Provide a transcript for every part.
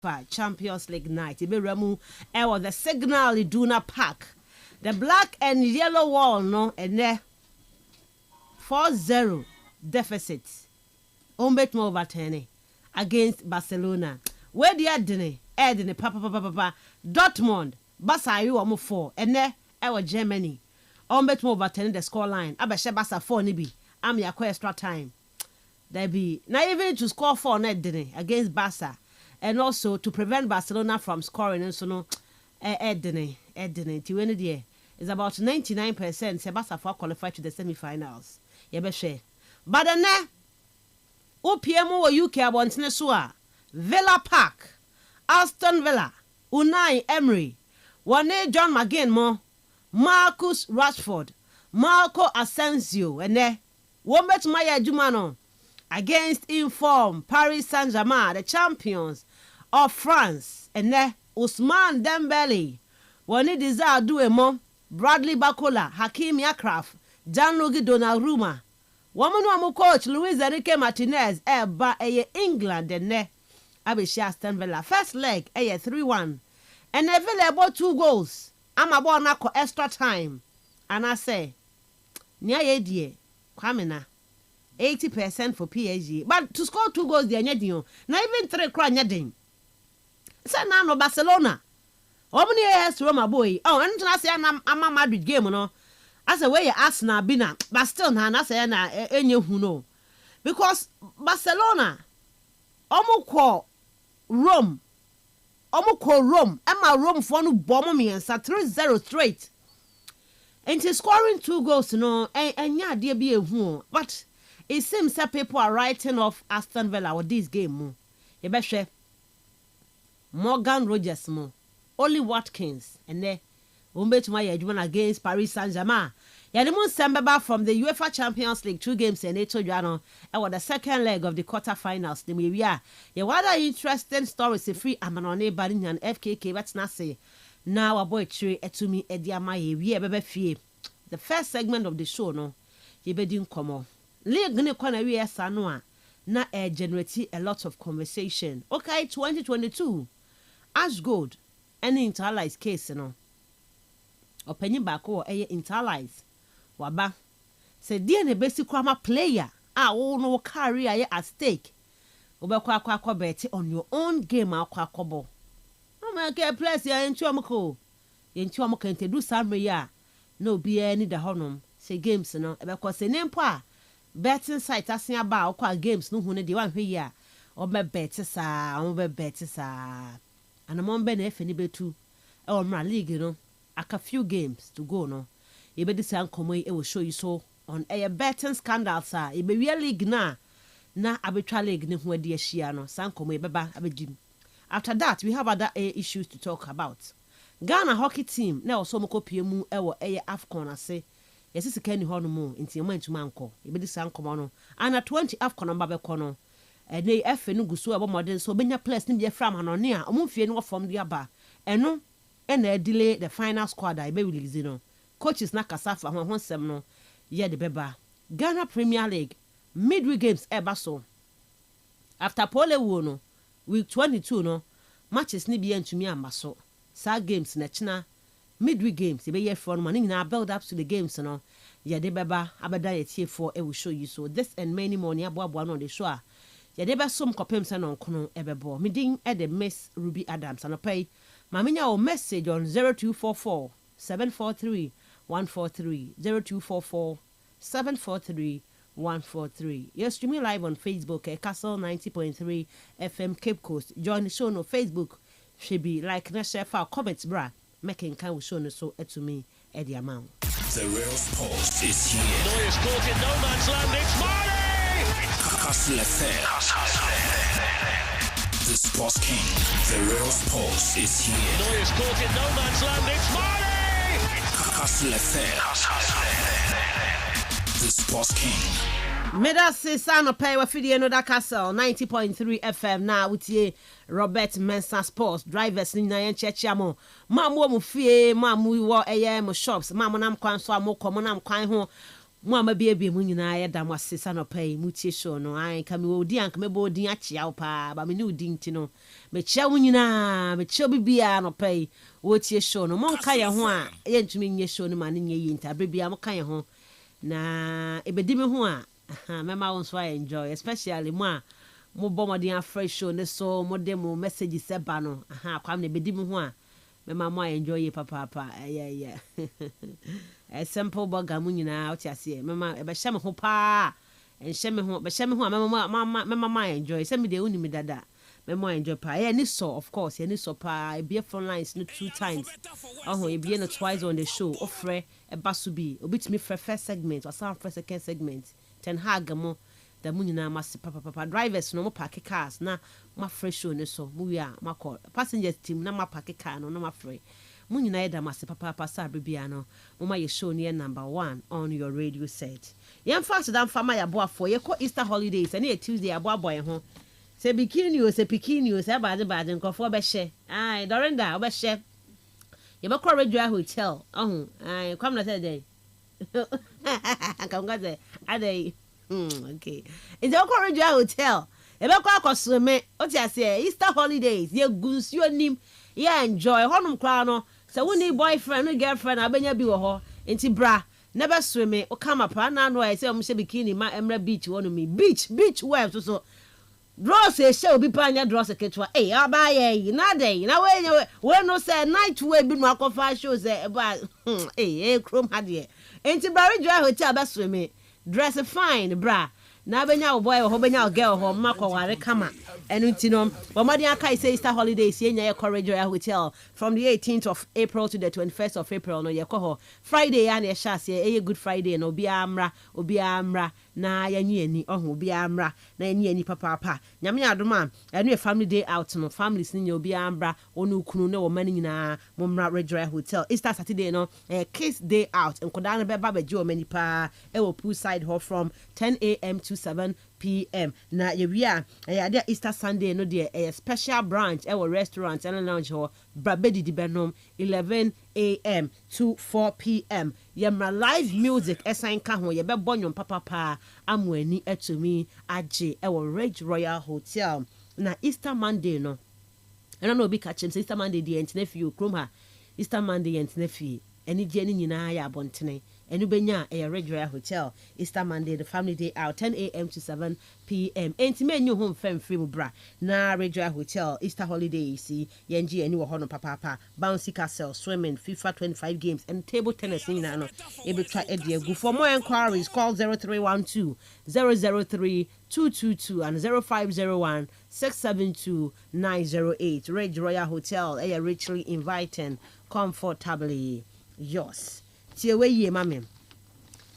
UEFA Champions League night. Iberamu was the Signal Iduna Park. The black and yellow wall no and there 4-0 deficit. Ombet more overturning against Barcelona. Where the Edine papa Dortmund Basa you 4 and there our Germany. Ombet more overturning the score line. Abasha Basa 4 nibi. I'm your extra time. There be now even to score 4 net against Barca and also to prevent Barcelona from scoring and so no Edine to win the is about 99% Sebasa for qualify to the semi-finals. Yebeshe. But then OPM or UK abontene so Villa Park, Aston Villa, Unai Emery, Wane John McGinn mo, Marcus Rashford, Marco Asensio, and there Womet Maya Jumano against inform Paris Saint-Germain, the champions of France, and there Ousmane Dembele, Wane Desire Duemo, Bradley Bakola, Hakim Yakraf, Gianluigi Donnarumma, Woman coach Luis Enrique Martinez, ba England, and there Abisha Aston Villa. First leg, 3-1. And Villa about 2 goals. I'm about now extra time. And I say, near ye, Kamina, 80% for PSG. But to score 2 goals, they're not you. Not even 3 crying yet. Say now no Barcelona. How many years to my boy? Oh, and I say I'm a Madrid game, no. I say where you ask now, Bina, but still now I say na any who know. Because Barcelona, call Rome, call Rome, Emma Rome for no bomb me and 3-0 straight. And he's scoring 2 goals, no, and yeah, dear be a who. But it seems that people are writing off Aston Villa with this game. You better Morgan Rogers mo, Oli Watkins, and there won't my judgment against Paris Saint-Germain. Yadimun Sembaba from the UEFA Champions League 2 games and 8 Jano, and what the second leg of the quarterfinals. The Miria. You what are interesting stories? A free Amanone Barin and FKK. What's not say now a boy tree to me Ediamaye. We have fee. The first segment of the show, no, you bedin come on. League Nikona we Sanoa. Na generate a lot of conversation. Okay, 2022. Ash Gold, any interlies case, you know. Opinion back or a interlies. Waba. Say, dear, the basic grammar player. No career at stake. Obekwa betty on your own game. I'll quackable. I'm a care place ya in Chomako. In Chomako to do some ya. No be any the honum. Say games, you know. Because say name pa. Betting site asking about qua games no one the one here. Or my better sa, over better sa. And among Ben F. any betu. Oh, my league, you know. A few games to go, no. You better say, come away, it will show you so on a betting scandal, sir. It be real league na arbitrary league, no, where dear Shiano, Sankomay, Baba, Abijim. After that, we have other issues to talk about. Ghana hockey team, now so moko PMU, a AFCON, I say, yes, it's a Kenny Hornamo, into your mind to Manco. You better say, come on, and a 20 AFCON and Babacono. And they F no go so about modern, so benya place in the from and on near, a month no from the aba, and no. And they delay the final squad. I be released, you know. Coaches na kasafa when one sem no. Yeah, the beba. Ghana Premier League midweek games ever so. After pole no week 22 no matches ni bien to me ambaso. Sa games na china midweek games. Be ye for money na build up to the games no. Yeah, the beba abeda ye for it will show you so. This and many more near boa on the show. Yeah, the best some copem san on kono ebebo. Meeting at the Miss Ruby Adams and pay. Maminya or message on 0244 743 143 0244 743 143. You're streaming live on Facebook at Kastle 90.3 FM Cape Coast. Join the show on Facebook. Should be like na share for comments, bra. Making can show no so to me at the amount. The real sports is here. Neuer's caught in no man's land. It's Marley! Kastle FM. The Sports King. The real sports is here. Neuer's caught in no man's land. It's Marley! Kastle FM. The Sports King. Meda se sano pay wa fidi no da Kastle 90.3 FM na wutie Robert Mensag Sports drivers ni na yen cheche mo mamu mu fie mamu wo eye mo shops mamu nam kwan so amokomo nam kwan ho mo ama bia mu nyina ya da mo asesa no pai mu tie show no ai ka me odi anka me bo odi achia wo pa ba me ne odi nti no me chia wo nyina me chia bibia no pai wo tie show no mo nka ye ho a ye ntumi nye show no ma ne nye yi nta bibia mo ka ye ho na ebedi me ho a me ma won so enjoy especially mo a mo bo mo dia fresh show ne so mo de mo message seba no kwam na ebedi me ho a me ma mo enjoy papa yeah a simple burger mu nyina what you say me ma e be hye me ho pa en hye me ho be hye me ho me ma enjoy say me de uni me dada me mo enjoy pa yeah ni so of course yeah ni so pa e be phone lines no 2 times e be no twice on the show ofre e basu bi obitimi first segment or some first second segment ten hag mo da mu nyina masse papa drivers no mo park cars na ma fresh show ne so mu wi a ma call passengers team na ma park car no na ma free mu nyina da masse papa sa bibia no mo ma ye show ne number 1 on your radio set yen fast dan fama ya boafo ye ko Easter holidays and Tuesday aboabo ye ho se bikini o se pikini o se baade nkofo be hye ai Dorinda be hye ye be ko radio hotel ai kwam na say dey akam ga say adey okay it's a radio hotel e be ko akosome o ti ase Easter holidays ye gunsuo nim ye enjoy honum kra no se woni boyfriend or girlfriend abenya bi wo ho enti bra never swim o come up na no I say o mse bikini ma emra beach wonu mi beach web so draws e she obi pa anya draws ketwa abaye na dey na we no say night we bi no akofa show say ba chrome hade enti bra radio hotel be swim dress fine bra na benya wo boy ho benya wo girl ho makwa ware kama enu ntino bomadi aka say Easter holidays ye nya ye Courage Royal Hotel from the 18th of April to the 21st of April no ye ko Friday ya na ye sha say Good Friday no obi amra na ya nyi ani obi amra na ya nyi ani papa nyame adoma enu ye family day out no families ni obi amra onu kunu ne wo mani nyina mo mra Royal Hotel Easter Saturday no kids day out enkoda na be ba baji o mani pa e wo poolside ho from 10 a.m. to 7 p.m. na yewia there Easter Sunday no there a special branch our restaurant and lounge ho brabedi di benom 11 a.m. to 4 p.m. yemra live music esan ka ho ye be bonyo papa amwani etumi age our Royal Hotel na Easter Monday no I don't know be catch him Easter Monday the entnefi kroma Easter Monday entnefi eni je ni nyina ya abontene enu benya Royal Hotel Easter Monday the family day out 10 a.m. to 7 p.m. enti menyu home fam free mu bra na Royal Hotel Easter holiday see yenji eni wo hono papa bouncy castle swimming FIFA 25 games and table tennis ni na no e be try e dey go for more inquiries call 0312 003 222 and 0501 672 908 Royal Hotel richly inviting comfortably yours tie we ye mamem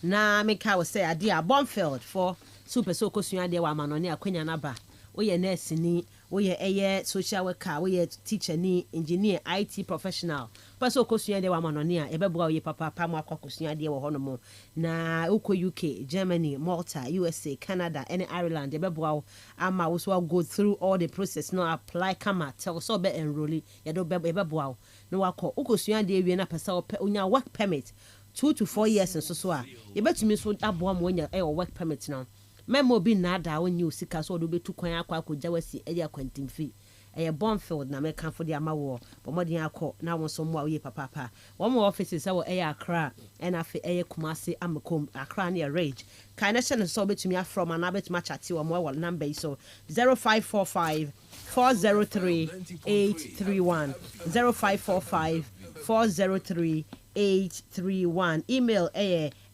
na meka wo say ade a Bonfield for super so kosua de wa manone akwanya na ba wo ye nurse ni wo ye social worker wo ye teacher ni engineer IT professional pa so kosua de wa manone a ebeboa wo ye papa mo akosua de wo hono mo na uko UK Germany Malta USA Canada and Ireland ebeboa wo ama wo so go through all the process no apply kama tell so be enroll ye do ebeboa wo no wako ukosua de wie na pesa onya work permit 2 to 4 years so a ye betumi so aboa mo nya work permit now memo bi na da woni osika so do betu kwan akwa wasi eya kwantimfi Bonfield na meka for the amawo bomodin akọ na won so mo aye papa one more offices so Accra and afi Kumasi amakom Accra near Rage kind of so betumi from and abetuma chati wo mo number so 0545 403 831 0545 403 831 email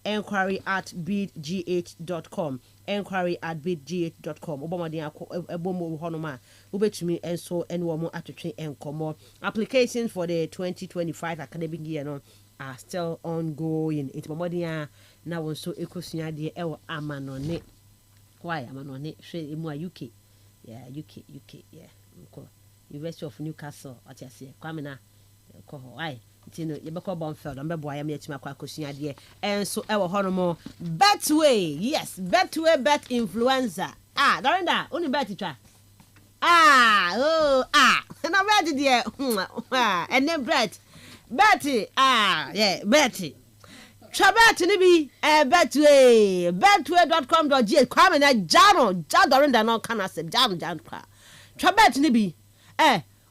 enquiry@bidgh.com enquiry@bidgh.com obomodin ebomo honoma ubetumi enso enwo mo atwetwe enkomo applications for the 2025 academic year no are still ongoing it bomodin na won so ekosua de ewo amanone why amanone hwe emu a UK UK yeah University of Newcastle atiase kwamena ko why tino yebeko Bonfield mbeboa ya metima kwa kosua de enso ewo honomo Betway yes Betway bet influencer Dorinda uni bet twa na bet de and then bet yeah Betty Trabet ni bi betway.com.gh kwame na jano jadorinda no kana se jano kwa Trabet ni bi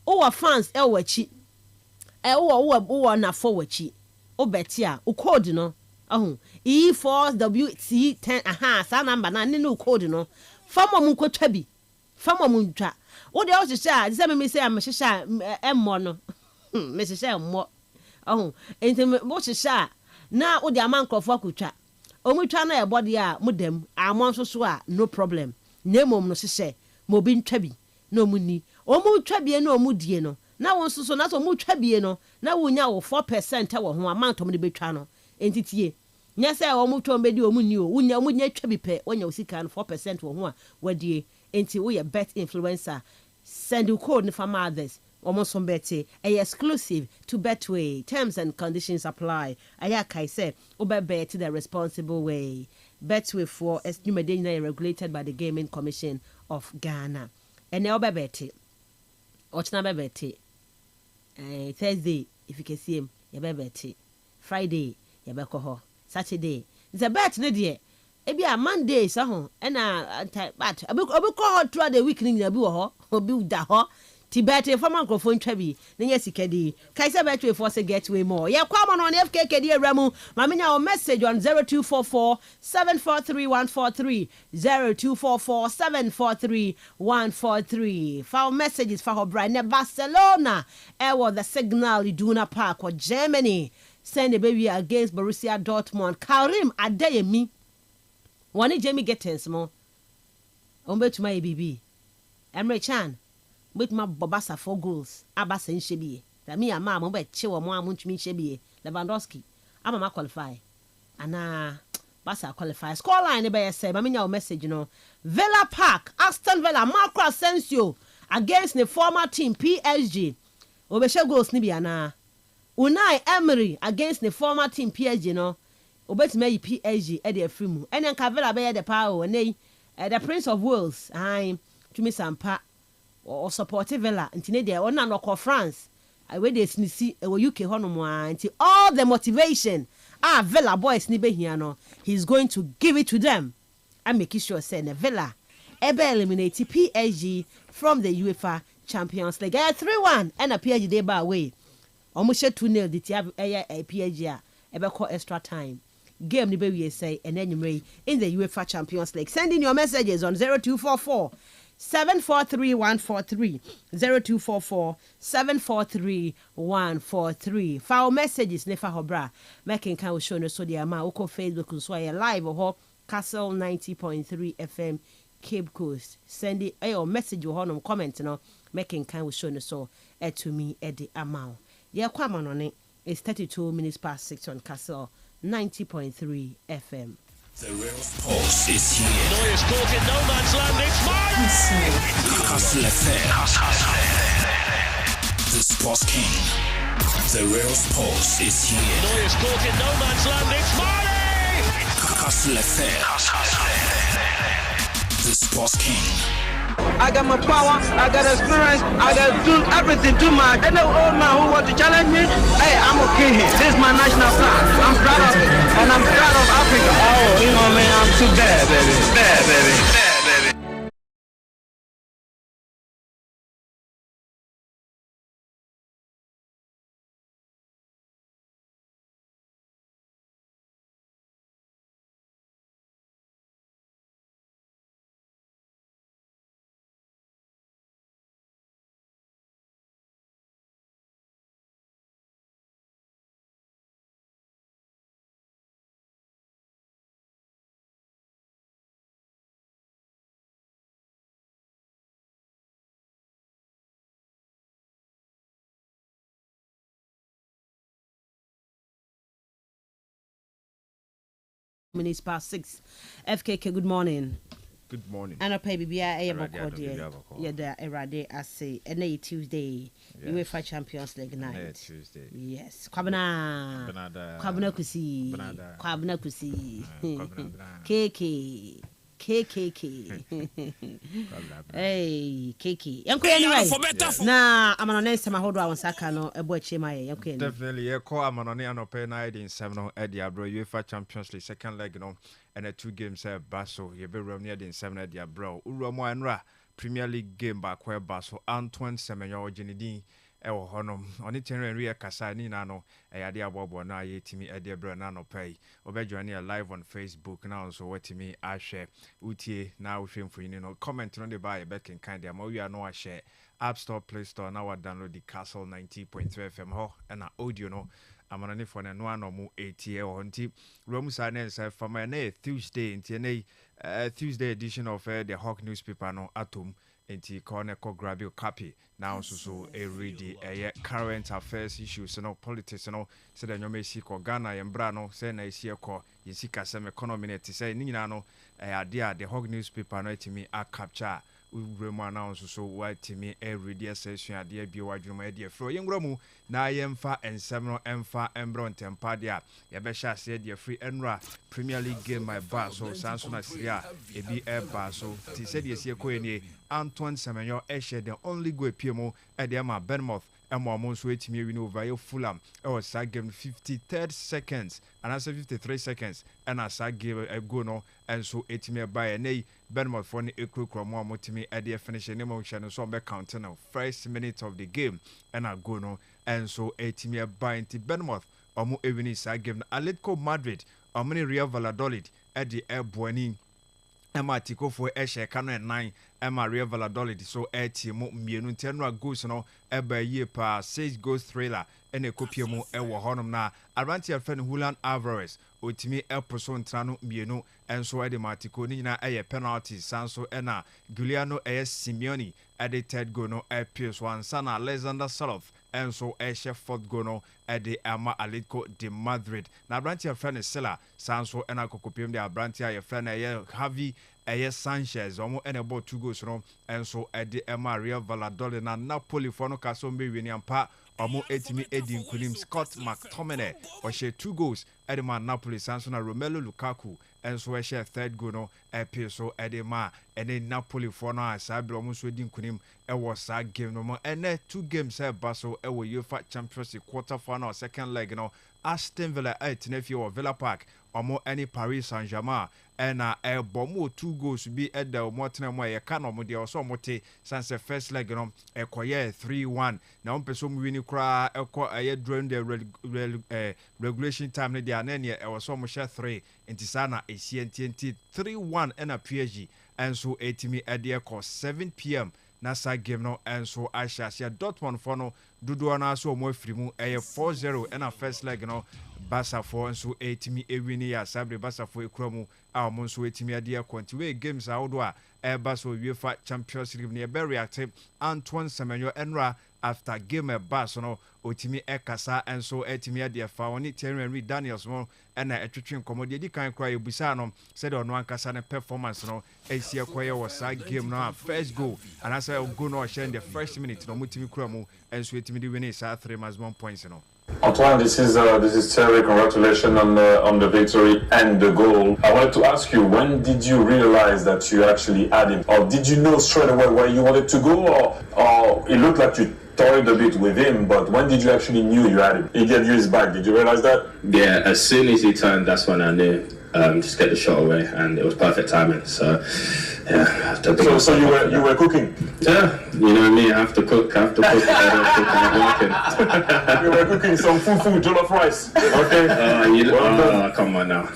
o fans wachi wo na for wachi o beti a o code no E4WC10 sa number na ne no code no famo mu kwatwa bi famo mu ntwa wo de o hyehyɛ se me say am hyehyɛ emmo no me hyehyɛ emmo enti mo hyehyɛ na wo de amankrofo akotwa omutwa na ebode a modam amon so a no problem na mom no hyehyɛ mo bi ntwa bi na omuni omutwa bi na omudie no na won so na so omutwa bi no na wonya wo 4% wo ho amantom de betwa no entitie nya say omutwa mbedi omuni o wonya twa bi pe wonya osika no 4% wo ho a wadie enti wo ye bet influencer send you code for others almost from Betty, exclusive to Betway. Terms and conditions apply. Ayakai say, bet the responsible way. Betway for estimated regulated by the Gaming Commission of Ghana. And now Betty. Ochna Betty. Thursday, if you can see him, Betty. Friday, Yabekoho. Saturday. It's a bet, Nadia. Ebi a Monday, so, and but I will call throughout the week in the Buho, or build the ho. Tibet for microphone trebi nenye sikedi kaisa betwe for say get way more ya kwama on FKK dey ramu mamenya o message on 0244-743-143 0244-743-143 for messages for her brand Barcelona was the Signal Iduna Park or Germany send a baby against Borussia Dortmund Karim Adeyemi one Jamie Gettens mo ombe to my BB Emre Chan with my Bobasa 4 goals. Abasa in Shebie. That me and mamma bet chill more munchmin Shebie. Lewandowski. I'm a qualify. And Basa qualify. Scoreline by say, I mean your message, Villa Park, Aston Villa, Marco Asensio against the former team PSG. Obesha goals Nibiana. Unai Emery against the former team PSG, Obet me PSG Eddie Frimu. And then Cavella bear the power and the Prince of Wales. I'm to me some part. Or supportive Villa ntine de ona no ko France I we dey snisi e wo UK hono mo anti all the motivation Villa boys ni behia no he's going to give it to them and make sure say the Villa ebe eliminate PSG from the UEFA Champions League 3-1 and a PSG dey ba away omo she 2-0 the tia PSG a ebe call extra time game ni be we say and enyumre in the UEFA Champions League send in your messages on 0244-743-143 0244-743-143 File messages nefa hobra making can show no so dia ma uko Facebook so ya live ho Kastle 90.3 FM Cape Coast send it your message ho no comment no making can show no so to me at the amount ya kwama no ne is 32 minutes past 6 on Kastle 90.3 FM. The real pulse is here. Neuer's caught in no man's land. It's Mane. Kastle FM. The Sports King. The real pulse is here. Neuer's caught in no man's land. It's Mane. Kastle FM. The Sports King. I got my power, I got experience, I got do everything too much. And the old man who want to challenge me, hey, I'm okay here. This is my national flag. I'm proud of it. And I'm proud of Africa. Oh, you know, man, I'm too bad, baby. Bad, baby. Bad, baby. Minutes past 6. FKK, good morning. Good morning. And I pay BBI a yeah, Erade I say and Tuesday. UEFA Champions League night. Tuesday. Yes. Kwabena kusi. KK. KKK. Hey, KK. Yanko anyway. Na amanone nsema hodo a wonsaka no ebo achi ma ye yanko. Definitely ye call amanone anope na in 7 no e dia bro UEFA Champions League second leg no and a 2 games Basel ye be ram near in 7 e dia bro. Uromo anra Premier League game ba kwa Basel Antoine Semenyo Genidin ewo honom oni tenrenwe kasa ni na no eyade abobo na yetimi ede bro na no pay obedwane live on Facebook na so wetimi ahwe utie na wohwe mfoni no comment no de ba back in kind am we are no share App Store Play Store na wa download the Kastle 90.3 FM ho na audio no amanane for na no anomu 80 e ho nti romu sa na nsa fama na Tuesday nti na Tuesday edition of the Hawk newspaper no atom enti corner ko grab your copy now so a ready current affairs issues no politics no say the nyoma esi ko Ghana yembra no say na esi ko yesika sem economy net say ni nyina no ade the Hawk newspaper no etimi a capture uremu announce so watimi everyday session ade bi wadwuma ade fro yengramu na yemfa ensem no emfa embro ntempa de a yebehya ase ade free enra Premier League game my bar so sanso na siria ebi eba so ti said yesie ko enie Antoine Semenyo ehye the only go epiemo ade ma Bournemouth emo so etimi win over Fulham e was sa game 53rd seconds and also 53 seconds and as I give a go no and so etimi by nei Bournemouth for ni ekrokro mo amotimi ade finish ni mo hye no so be count now first minute of the game and I go no and so etimi by into Bournemouth omo ewini sa game Atletico Madrid omni Real Valladolid ade eboani Emma Tico for Eshe Cano 9 Emma Real Valladolid so mo mienu tenra goals no eba ye pa 6 goals thriller ene kopie mu ewo honom na Aranti Alfen Julian Alvarez otimi eposo ntrano mienu enso ede Matico ni nyina eye penalty sanso ena Giuliano Simeone ede third goal no epius one sana Alexander Saloth enso eshe fourth goal no ede ama Atletico de Madrid na Aranti Alfen Sela sanso ena kokopiem de Aranti Alfen Javi Sanchez omo enebo 2 goals no enso ede ema Real Valladolid na Napoli for no kaso mbe weni ampa omo etimi edi nkunim Scott McTominay o she 2 goals ede ma Napoli sanso na Romelu Lukaku enso e she third goal no epi so ede ma ene Napoli for no asabre omo so edi nkunim e wo sa game no mo ene 2 games e baso e wo UEFA Champions League quarter final second leg no Aston Villa tenefi o Villa Park omo any Paris Saint-Germain ena bomo 2 goals bi eda omo tenemo ye ka no mo de so mote sanse first leg no ekoye 3-1 na ompeso mu wini kra eko during the regulation time ne dia na ne e wo so mo share 3 intisana esienti 3-1 ena PSG enso etimi ede ko 7 p.m. na sa game no enso Asia Dortmund for no dudu na so mo afirimu 4-0 ena first leg no Barca for enso etimi ewini ya sabre Barca for ekromu a mo nso etimi ade kontiwe games awodo a Barca UEFA Champions League ne be react Antoine Semenyo enra after game Barca no otimi ekasa enso etimi ade fa oni Terry Daniels mo ena etwetwen komodi di kan kra ebusa no said ono ankasa ne performance no esie koye was game no first goal and as I go no share in the first minute no mutimi kra mu enso etimi di win is 3 points no. Antoine, this is Terry. Congratulations on the victory and the goal. I wanted to ask you, when did you realize that you actually had him, or did you know straight away where you wanted to go, or it looked like you toyed a bit with him, but when did you actually knew you had him? He gave you his back. Did you realize that? Yeah, as soon as he turned, that's when I knew. Just get the shot away, and it was perfect timing. So, yeah. So you were cooking? Yeah, you know me. I have to cook. If I don't cook, I'm working. You were cooking some fufu jollof rice. Okay. Come on now.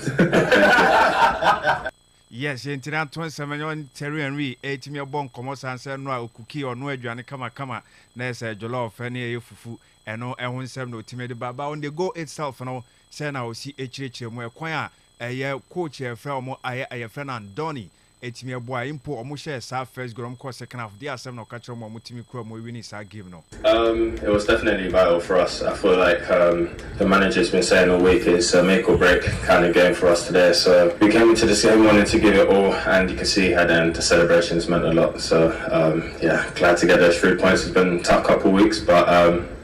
Yes, Antoine Semenyo Terry Henry etimi bon komo sanse no a okuki ono adwane kama na ese jollof ene ye fufu eno ehun nsem no otimi de baba on the go itself no say na osi echirechire mu ekwan a eye coach e fra omo aye fra na Donny etimi eboa impo omo share sa first goal omo second half dia asem no ka kire omo timi kura omo win sa game no. It was definitely vital for us. I feel like the manager's been saying all week it's a make or break kind of game for us today. So we came into this game wanting to give it all, and you can see how then the celebrations meant a lot. So yeah, glad to get those 3 points. It's been a tough couple of weeks, but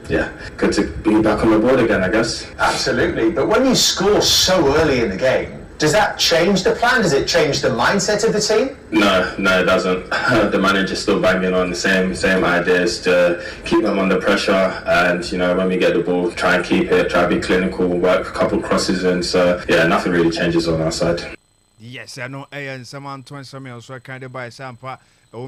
yeah, good to be back on the board again, I guess. Absolutely, but when you score so early in the game, Does that change the plan? Does it change the mindset of the team? No, it doesn't. The manager's still banging on the same ideas to keep them under pressure, and when we get the ball, try and keep it, try to be clinical, work a couple crosses, and so nothing really changes on our side. Yes, I know. And someone 20 minutes so kind of by Sampa.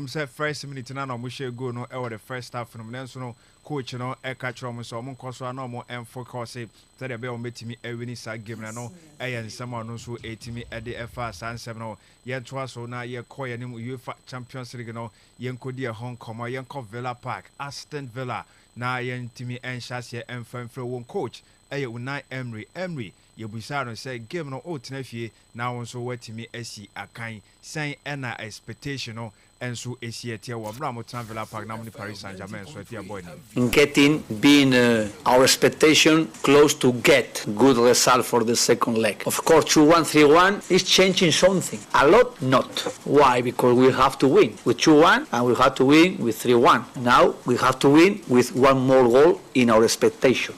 Say first minute na no share go no e the first half no nenso no coach no e catch rom so mo nkoso na mo en focus say dey be o metimi e win sa game na no e yen sama no so etimi e de fa sansem no ye toa so na ye koye ni UEFA Champions League no ye nkodi e Hong Kong ye nko Villa Park Aston Villa na ye ntimi en chase en fanfre won coach e ye Unai Emery ye busa no say game no o tenafie na won so watimi asi akan san na expectation no and so Asia wa Bramotan Villa Park now Paris Saint-Germain so tia boy being our expectation close to get good result for the second leg. Of course 2-1 3-1 is changing something a lot, not why, because we have to win with 2-1 and we have to win with 3-1. Now we have to win with one more goal in our expectation.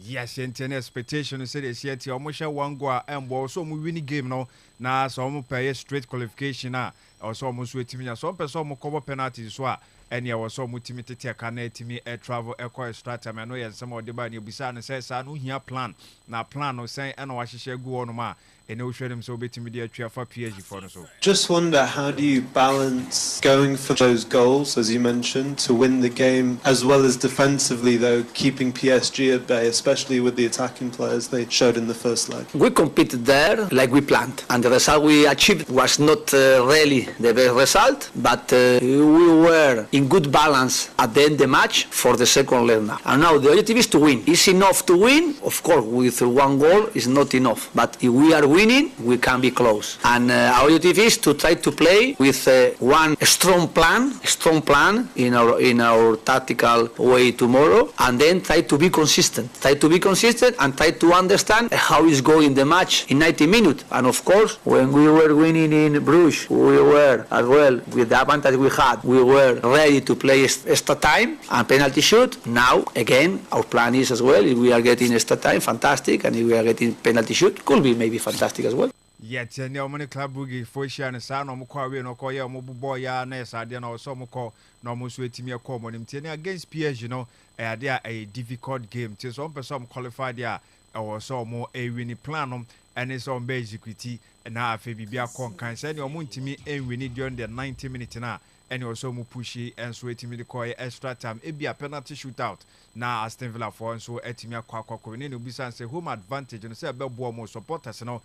Yes, internet expectation say this year almost one goal and ball so we win the game no na so mo pay straight qualification na also almost waiting so person mo cover penalties so and ya was so mutimi tete ka na etimi travel extra time I know yen some of the ba na bisa no say sa no hia plan na plan no say and wa hihye gu ono ma and we them so betimi dey atwa for PSG for no so. Just wonder, how do you balance going for those goals as you mentioned to win the game as well as defensively though keeping PSG at bay, especially with the attacking players they showed in the first leg? We competed there like we planned and the result we achieved was not really the best result, but we were in good balance at the end of the match for the second leg now. And now the objective is to win. Is enough to win? Of course, with one goal is not enough. But if we are winning, we can be close. And our objective is to try to play with one strong plan in our tactical way tomorrow, and then try to be consistent. And try to understand how is going the match in 90 minutes. And of course, when we were winning in Bruges, we were as well with the advantage we had. We were ready to play extra time and penalty shoot. Now again our plan is as well, if we are getting extra time, fantastic, and if we are getting penalty shoot, could be maybe fantastic as well. Yet no money club bugi for share and sound no kwa we no ko ye mo boy ya na esa na so mo ko no mo so etimi ko mo nim tiani against PSG a difficult game till some person qualified there or so mo a winning plan and it's on basically na afi bibia kon kan say no mo ntimi en win during the 90 minutes na and also mu pushy and so etimi de ko extra time e bia penalty shootout na Aston Villa for so etimi akwa ni no bisa say home advantage no say be bo mo supporters no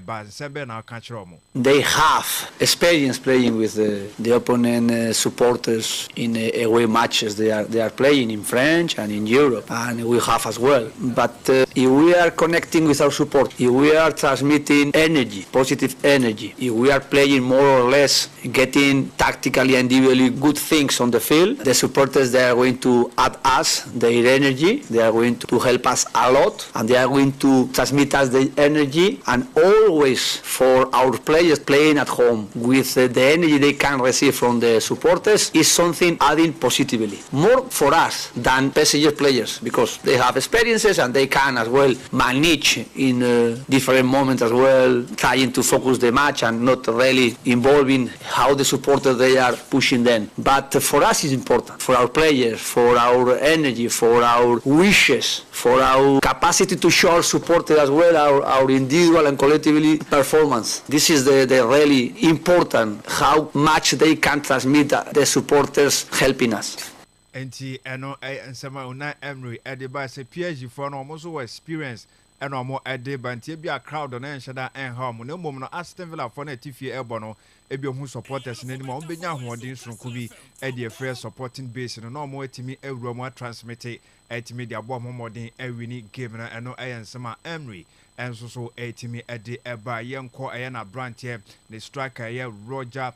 but sembe na catch romo. They have experience playing with the opponent supporters in away matches they are playing in French and in Europe, and we have as well. But if we are connecting with our support, if we are transmitting energy, positive energy, if we are playing more or less, getting tactically and individually good things on the field, the supporters, they are going to add us their energy, they are going to help us a lot, and they are going to transmit us the energy. And always for our players playing at home with the energy they can receive from the supporters is something adding positively. More for us than PSG players, because they have experiences and they can as well manage in different moments as well, trying to focus the match and not really involving how the supporters they are pushing them. But for us it's important, for our players, for our energy, for our wishes, for our capacity to show our supporters as well, our individual and collectively performance. This is the really important, how much they can transmit the supporters helping us. Enti eno and some Unai Emery by say PSG for no almost experience and no more but be a crowd on shada and home no mom no Aston Villa for na tifie ebono ebi ohun supporters na anymore benya hoodin so kubi e fresh supporting base no more etimi ewura mo transmit etimi dia bo modern ewini game na eno ensema Emery and so etimi ede eba yenko na branch here the striker here Roger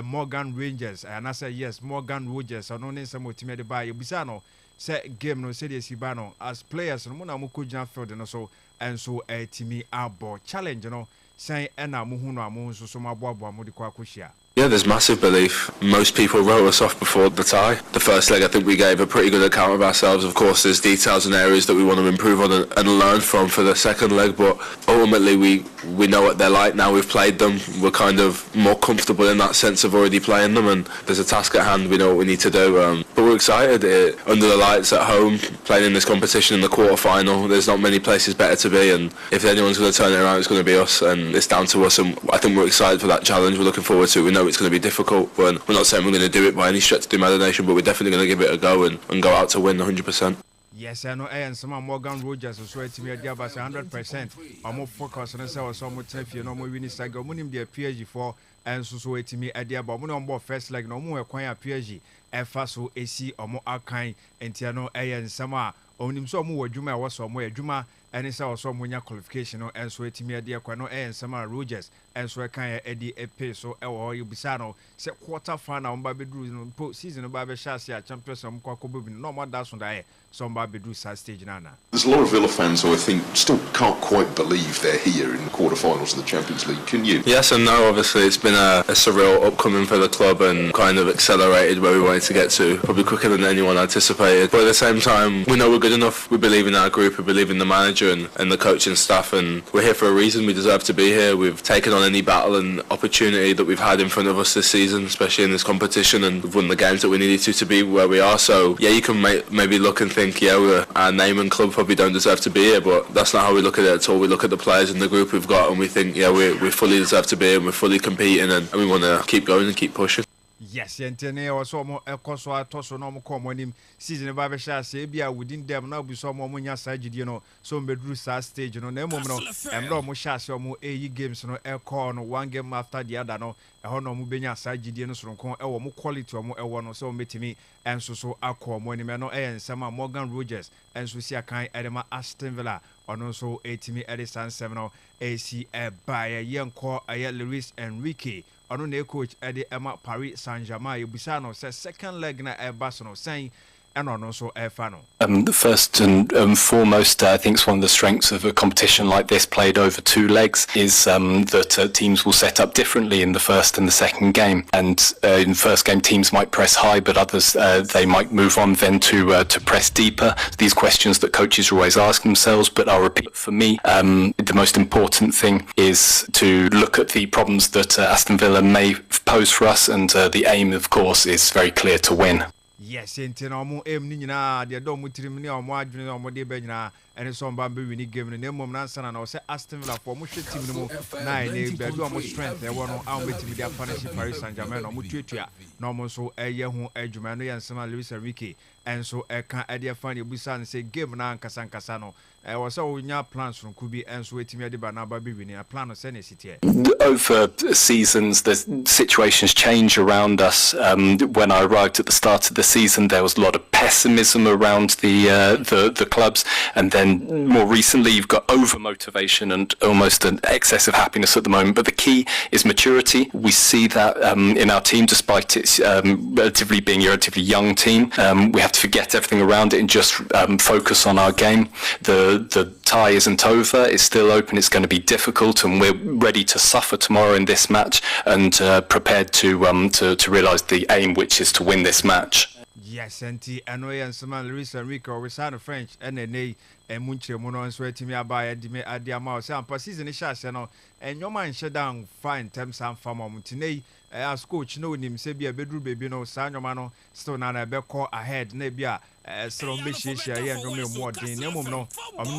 Morgan Rangers and I say yes Morgan Rogers no nsema otimi ede ba yebisa no say game no say the sibano as players no na mo kujina field no so and so etimi abo challenge no say na mo hu no amo so so mabo mo de kwa koshia Yeah, there's massive belief. Most people wrote us off before the tie. The first leg, I think we gave a pretty good account of ourselves. Of course, there's details and areas that we want to improve on and learn from for the second leg, but ultimately we know what they're like now. We've played them. We're kind of more comfortable in that sense of already playing them, and there's a task at hand. We know what we need to do. But we're excited. Under the lights at home, playing in this competition in the quarter-final, there's not many places better to be, and if anyone's going to turn it around, it's going to be us, and it's down to us, and I think we're excited for that challenge. We're looking forward to it. We know it's going to be difficult. We're not saying we're going to do it by any stretch of the imagination, but we're definitely going to give it a go and go out to win 100%. Yes, I know. And some Morgan Rogers so it's me idea about 100%. I'm more focused on so some if you know more winning side go munim the PSG for and so it's me idea about money on board first like no more acquire PSG efa so AC or more akan entiano and sama onim so more adwuma was so more adwuma and so so munya qualification and so it's me idea kwano and sama Rogers and so kan Eddie Epe so you bisano say quarter final on babedru season of babe shasia champions am kwakobo no more that's on that some babedru stage nana. There's a lot of Villa fans who I think still can't quite believe they're here in the quarterfinals of the Champions League. Can you? Yes and no. Obviously it's been a surreal upcoming for the club and kind of accelerated where we wanted to get to, probably quicker than anyone anticipated, but at the same time we know we're good enough. We believe in our group, we believe in the manager and the coaching staff, and we're here for a reason. We deserve to be here. We've taken on any battle and opportunity that we've had in front of us this season, especially in this competition, and we've won the games that we needed to be where we are. So yeah, you can maybe look and think, yeah, our name and club probably don't deserve to be here, but that's not how we look at it at all. We look at the players and the group we've got and we think, yeah, we fully deserve to be here and we're fully competing and we want to keep going and keep pushing. Yes, Yentene or so more Ecoso Tosso no more common season of Babasha, Sabia within them now be some more munya side, you know, so bedroom stage, you know, Nemo, and no more shas or more AE games, no air corn, one game after the other, no, a honor mubenya side, Gideon, so more quality or more one or so met me, and so Aqua, Monimano, and some Morgan Rogers, and so see a kind Edema Aston Villa, and also 80 Edison 7 AC by a young core, a Luis Enrique. Ono ne coach Eddie Emma Paris Saint-Germain Yubisano says second leg na Barcelona saying and also Fano. The first and foremost, I think it's one of the strengths of a competition like this played over two legs is that teams will set up differently in the first and the second game. And in the first game, teams might press high, but others they might move on then to press deeper. These questions that coaches always ask themselves, but I'll repeat for me, the most important thing is to look at the problems that Aston Villa may pose for us, and the aim, of course, is very clear to win. Yes, Intino Nina, the Domutrimini or Madrid or Modibena, and it's on Bambi winning game in the name of Nansan and also Aston Villa for Musha Team 9, they do almost strength. They want to outwit with their partnership Paris Saint Germain or Mutuia, normal so a Yahoo Edgemano and Sama Luis Enrique, and so I can't idea find your Busan say game now Casan Casano. I was all in your plans from Kubi and so waiting at the Banaba winning a plan of Senate City. Over seasons, the situations change around us. When I arrived at the start of the season, there was a lot of pessimism around the clubs, and then more recently, you've got over motivation and almost an excess of happiness at the moment. But the key is maturity. We see that in our team, despite its being a relatively young team. We have to forget everything around it and just focus on our game. The tie isn't over, it's still open, it's going to be difficult, and we're ready to suffer tomorrow in this match and prepared to realise the aim, which is to win this match. Yes, and Anoy and Saman Luis Enrique, we sound French, and a Munche Mono and Sweaty me by Adiamao, some season is channel, and your mind shut down fine terms and farm Mutinay. As coach know him, say be a bedroom baby, no, Sanyo still not a beck ahead, nebia, so Mishisha, and no more than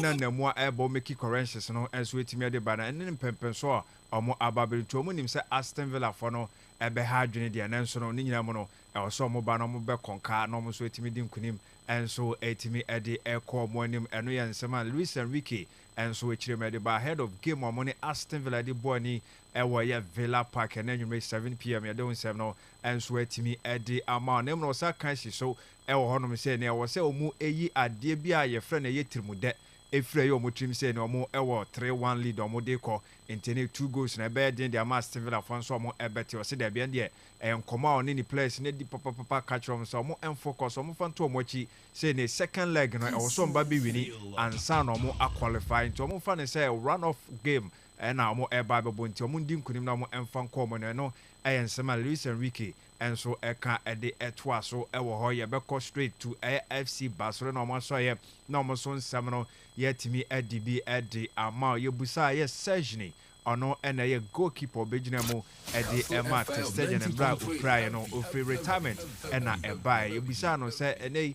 no, no more airball making corrections, no, and sweet me the banner, and then Pempensoa, or more ababil to him, say Aston Villa for no, a behadrin, the announcement on Ninamono, or some more banner, concar, no more sweet me kunim, and so 80 me at the air core morning, and we and some Luis Enrique, and so which made by head of game or money, Aston Villa the Bonnie. Ewa Villa Park and then you make 7 p.m. You're doing 7 and sweat me at the amount. Name no sacrifice so Ewa Honor say, I was say, Omu Eye at Debia, your friend a yetrimude. If Freyo Mutrim say no more Ewa 3-1 lead or more deco, intending 2 goals in a bed in their master Villa for so more ebet or say there beyond there and come out in any place in the papa catch on some more and focus on more fun to mochi say the second leg or some baby winning and son or more qualifying to more fun and say a run off game. na omo eba bebo nti omo ndi nkunim na omo emfa nkomo no ɛyɛ nsɛm a Luis Enrique enso ɛka ɛde ɛtoa so ɛwɔ hɔ yɛbɛkɔ straight to AFC Barcelona na ɔmo so yɛ na ɔmo so nsɛm no yɛtimi ɛde ɛde ama yɛbusa yɛ Sergini ɔno ɛna yɛ goalkeeper bɛgyina mu ɛde ɛma Testegen mbra ofrae no ofri retirement ɛna ɛbae yɛbusa no sɛ ɛnɛ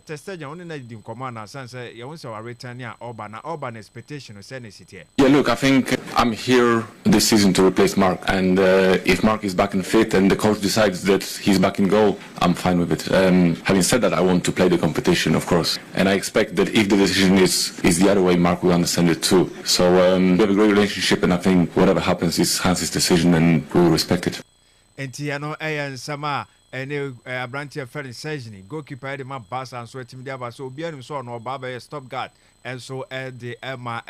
Testegen only na di nkɔmɔ na sense you want to return ya Orban expectation of send it here. Yeah, look, I think I'm here this season to replace Mark, and if Mark is back and fit and the coach decides that he's back in goal, I'm fine with it. Having said that, I want to play the competition, of course, and I expect that if the decision is the other way, Mark will understand it too. So we have a great relationship, and I think whatever happens is Hans' decision, and we will respect it. Entiano and Sama. Ene abranti afere Sergini goalkeeper de ma Barca and so team dia ba so obianim so no ba ba stop guard and so the Emma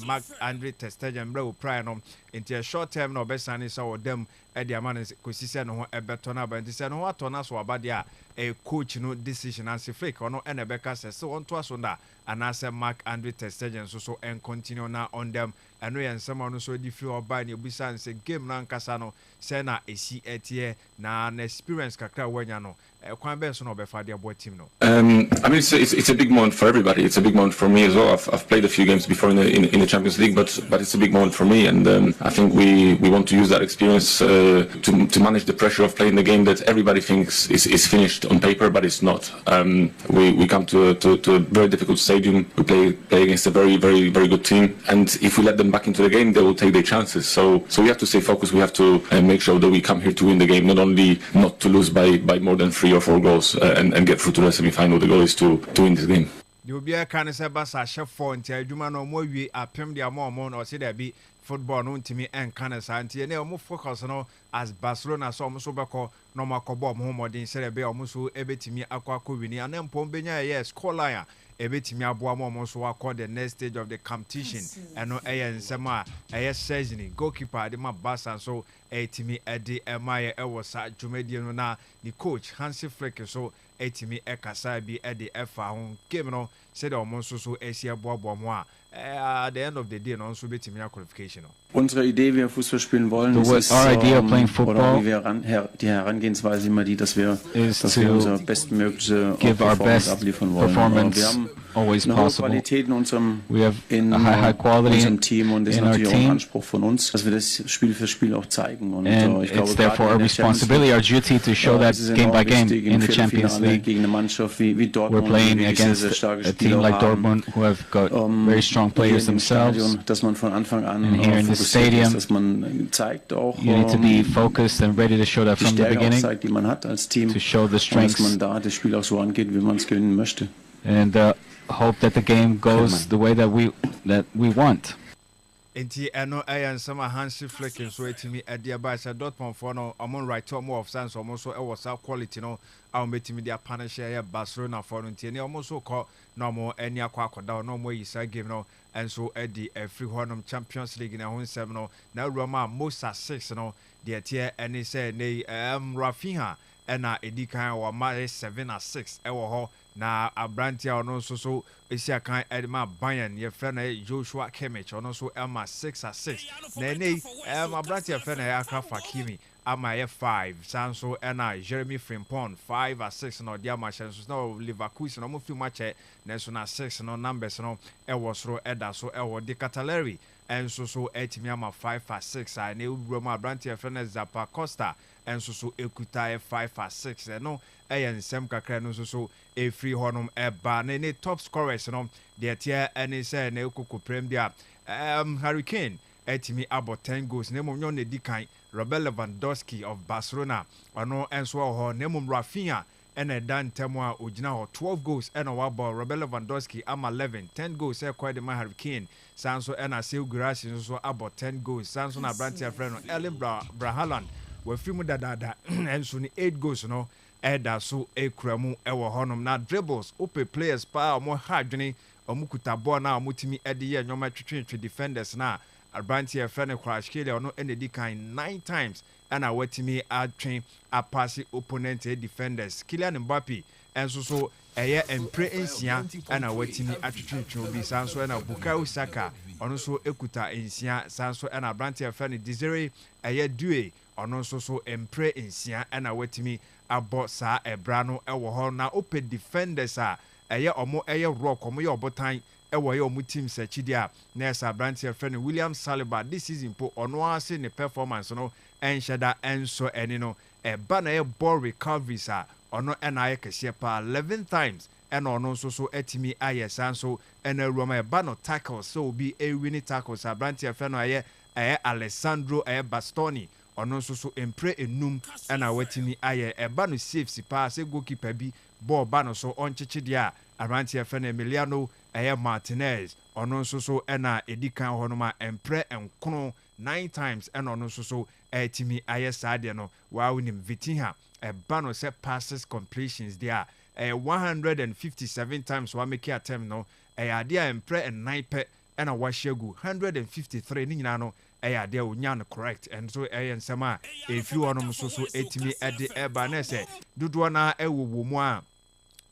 Mark Andre Testegen bra oprai no into a short term no besane so dem e de amane kosise no ho ebeto na ba ntise no ato na so aba dia a coach no decision and se fake ono ene beka se so on to so na anase Mark Andre Testegen so and continue na on them eno ye nsema no so di free oba na ebusa nse game na nkasa no se na esi etie na experience kakra wanya no kwan be so no be fa de abo team no. I mean it's a big moment for everybody. It's a big moment for me as well. I've played a few games before in the Champions League, but it's a big moment for me, and I think we want to use that experience to manage the pressure of playing the game that everybody thinks is finished on paper, but it's not. We come to a very difficult stadium. We play against a very good team, and if we let them back into the game, they will take their chances. So we have to stay focused. We have to make sure that we come here to win the game, not only not to lose by more than 3 or 4 goals and get through to the semi-final. The goal is to win this game. The Ubia can say Basa chef for until Jumano mo we apem dia more or say there be football no ntimi enka sa antie na omo focus no as Barcelona so omo so beko no makobo omo modin say be omo so ebetimi akwa wini anempo benya yes score line ebetimi aboa omo so akọ the next stage of the competition eno nsema Sergini goalkeeper de ma Barca so etimi edi emaye ewo sa dwumadi no na the coach Hansi Flick so etimi ekasa bi edi efa ho game no say the omo so esi aboa mo a at the end of the day no so betimi qualification no. Unsere Idee, wie wir Fußball spielen wollen, ist our idea of playing football, oder wie wir die Herangehensweise immer die, dass wir unser bestmögliche Performance abliefern wollen. Wir haben always eine hohe Qualität in unserem Team und das ist natürlich auch ein Anspruch von uns, dass wir das Spiel für Spiel auch zeigen. Und ich glaube, it's therefore our responsibility, our duty to show that game by game in the Champions League. Gegen eine Mannschaft wie Dortmund, we're playing against a team like Dortmund who have got very strong players themselves. Dass man von Anfang an and here in the stadium, dass man zeigt auch, you need to be focused and ready to show that from the beginning, zeigt, die man hat als Team, to show the strengths, dass man da das Spiel auch so angeht, wie man es gewinnen möchte. And hope that the game goes the way that we want. Enti eno nsema Hansi Flick so etimi ade aba say Dortmund for no amon right more of sense almost so e was quality no a metimi dia partnership ya Barcelona for no enti ne almost so call no mo eni akwakoda no mo yisa game no enso edi free honum Champions League na hon 7 no na Roma Mosa 6 no de tie eni say ne Rafinha ena edi kan wa ma 7-6 e wo ho na Abrantia ono so esi akan edma Bayern ye friend Joshua Kimmich ono so elma 6-6 na ene Abrantia friend Akra Fakimi ama ye 5 sanso ena Jeremy Frimpong 5-6 no dia ma chances no Leverkusen no mo fi match na so na 6 no numbers no e wo soro eda so e wo de Catalari enso so etimi ama 5-6 a na Roma Abrantia friend Zappa Costa enso so ekuta 5-6 no nsem kakra no so free honum eba na ne top scorers no de tie ene say na ekoko prem dia Harry Kane etimi about 10 goals na mom nyon di kan Robert Lewandowski of Barcelona ono enso ho na mom Rafinha ene dan temu a ogina ho 12 goals ene wa ball Robert Lewandowski am 10 goals e kwade ma Harry Kane sanso ena Seu Gracia so about 10 goals sanso na Brantia friend no Erling Haaland wa fimu dadada enso ni 8 goals no eda so ekramu ewo honum na dribbles ope players pa omo hadwene omo kuta ball na omo timi ede ye nyoma twetwe defenders na Abrantia friend crash kile ono enedi kan 9 times ana watimi atwen apasi opponent defenders Kylian Mbappe enso so eye empre ensia ana watimi atwetwe obi sanso na Bukayo Saka ɔno nso ekuta nsia san so ɛna abrante ɛfɛ no Desire ɛyɛ Due ɔno nso so mpre nsia ɛna watimi abɔ saa ɛbra no ɛwɔ hɔ na open defenders a ɛyɛ ɔmo ɛyɛ rock ɔmo yɛ ɔbotan ɛwɔ yɛ ɔmo team sɛkyidi a na ɛsɛ abrante ɛfɛ no William Saliba this season po ɔno ase ne performance no ɛnhyɛ da ɛnso ɛni no ɛba na ɛyɛ ball recoveries a ɔno ɛna ayɛ kɛseɛ pa 11 times ɛna ɔno nso so ɛtimi ayɛ san so ɛna awurama ɛba no tackles so obi ɛwini tackles abrante ɛfɛ no ɛyɛ Alessandro ɛyɛ Bastoni ɔno nso so mpre enum ɛna watimi ayɛ ɛba no saves pa sɛ goalkeeper bi ball ba no so ɔnkyekye deɛ a abrante ɛfɛ no Emiliano ɛyɛ Martinez ɔno nso so ɛna edi kan hɔ no ma mpre nkono 9 times ɛna ɔno nso so ɛtimi ayɛ saa deɛ no waawonim Vitinha ɛba no sɛ passes completions deɛ a 157 times wa make attempt no ɛyɛ adeɛ a mpre 9 pɛ ɛna wahyɛ gu 153 ne nyinaa no ɛyɛ adeɛ onya no correct and so ɛyɛ nsɛm a ɛfiri hɔnom nso so ɛtumi ɛde ɛba na ɛsɛ dodoɔ na ɛwɔ mu a